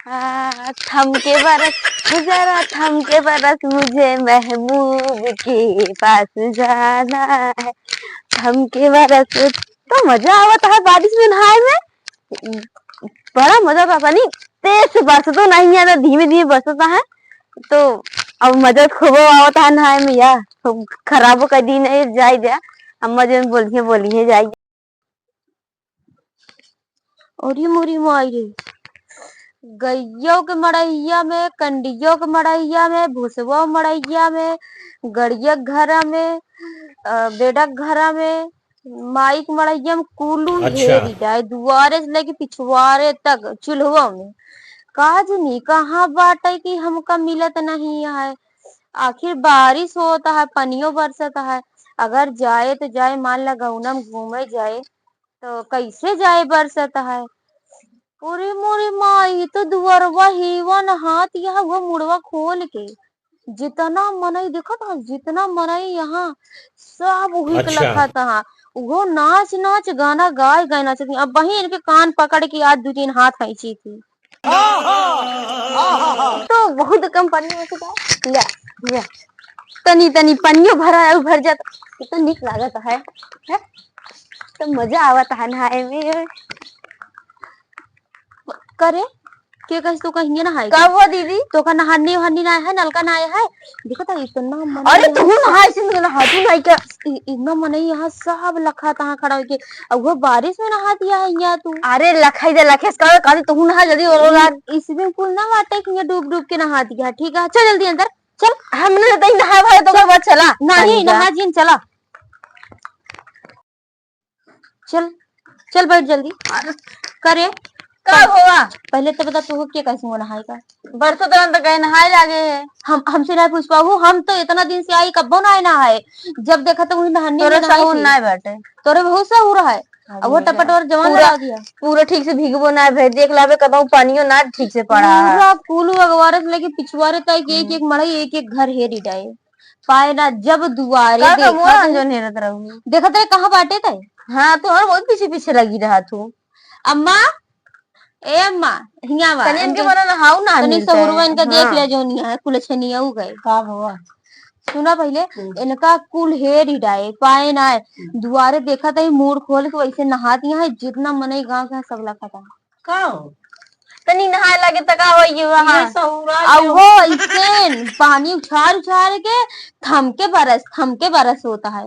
थम के बरस जरा थम के बरस मुझे महबूब के पास जाना है। थम के बरस तो मजा आवत है बारिश में नहाए में। बड़ा मजा आता नहीं, तेज से बरस तो नहीं है, धीमे धीमे बरसता है तो अब मजा खूब आवत है नहाए में यार। तो खराब कर दी नहीं जाए जा, अम्मा जो बोलिए जाए। और ये मोरी माई रे, गैयों के मड़ैया में, कंडियों के मड़ैया में, भूसवा मड़ैया में, गड़िया घर में, बेडा घर में, माइक मड़ैया में कुलू अच्छा। हेरी जाए दुआरे से लेके पिछवाड़े तक चूल्हा में। काज नहीं कहाँ बाटे कि हमका मिलत नहीं है। आखिर बारिश होता है, पनियों बरसता है, अगर जाए तो जाए, मान ला गौना में घूमे जाए तो कैसे जाए बरसता है। अरे मोरी माई तो दुअरवा हेवन हाथ यहाँ वो मुड़वा खोल के जितना मनई देखा था, जितना मनई यहाँ सब वही के अच्छा। लखा था। वो नाच नाच गाना गाय गाय नाचती थी। अब वही इनके कान पकड़ के आज 2-3 हाथ खींची थी। तो बहुत कम पानी में से लिया लिया तनी तनी पनियो भरा भर जाता, कितना निक लागत है? तो मजा आवत है नहाए में। करे के कहीं तो कहीं नहाए कब हो दीदी तो का नहाने वहाने ना है, नलका ना है। देखो तो इतना मन, अरे तू नहाए से नहा तू नहीं क्या इतना मन यहाँ सब लखा तहां खड़ा होके। अब वो बारिश में नहा दिया है यहाँ तू। अरे लखाई दे लखेस कर काली तू नहा जल्दी और यार। स्विमिंग पूल ना वाटे कि ये डूब डूब के नहा दिया। ठीक है चल जल्दी अंदर चल। हमने तो नहा भाई तो बाद चला नहीं नहा जीन चला चल चल बैठ जल्दी करे। कब हुआ पहले तो बता तू क्या कैसे हो नहाएगा? बरसों तो गए नहाए लागे है। हमसे नहीं पूछ पाऊ, हम तो इतना दिन से आई कब्बो ना नहाए। जब देखा तो वही नहाने में नहाए थी। बैठे तोरे बहुत सा हो रहा है। अब वो टपट और जवान लगा दिया पूरा ठीक से भीगबो ना भेज देख लावे कदम पानियो ना ठीक से पड़ा है पूरा कुल अगवारे से लेके पिछवारे तक एक एक मड़ई एक एक घर हेरी जाए पाए ना। जब दुआरे देखा थे कहाँ बाटे थे। हाँ तो और बहुत पीछे पीछे लगी रहा तू। अम्मा ए अम्मा हिया वा तनी इनके मना नहाऊ ना तनी सहुरवा इनका देख ले जो नहीं है कुल छनिया हो गए का हुआ। सुना पहले इनका कुल हेर ही डाए पाए ना दुआरे देखा था मुंह खोल के वैसे नहा दिया है। जितना मनई गांव का सब लखा था का तनी नहाए लगे तका हो वहां अब वो इससे पानी उछाल उछाल के थम के बरस होता है।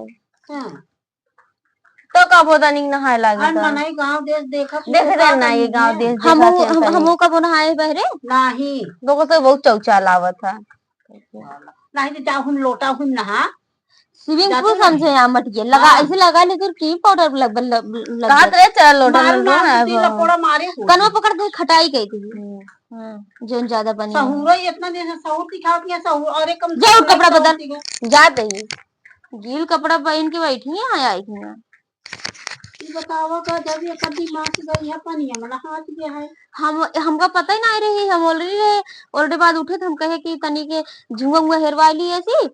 तो कब होता नहीं नहाए लागे तो मनई गांव देश देखा देख ना ये गांव देश देखा हमो कब नहाए बहरे नहीं लोगों तो बहुत चौचा लावत था नहीं तो जाओ हम लोटा हम नहा स्विमिंग पूल समझे यहाँ मटिए लगा ऐसे लगा लेकर की पाउडर कहा रे चल लोटा कनवा पकड़ के खटाई गई थी जो ज्यादा बनी सहूरा इतना दिन से सहूर दिखाती है सहूर और एक कम जाओ कपड़ा बदल जाते ही गील कपड़ा पहन के बैठी है आई थी। बतावा का जब ये कभी मार गई है पानी में नहा दिया है। हम हमका पता ही नहीं रही, हम ऑलरेडी बाद उठे थे हम कहे कि तनी के झुंगा मुंगा हेरवा ली ऐसी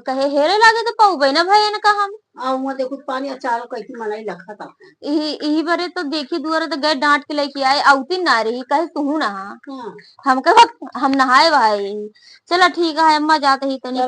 कहे हेरे लागे तो पाऊ ना भाई ने कहा हम आऊंगा देखो पानी अचार कैसी मलाई लखा था यही बरे तो देखी दुआरे तो गए डांट के लेके आए आउती ना रही कहे तू नहा हम कहे हम नहाए भाई। चलो ठीक है अम्मा जाते ही तनी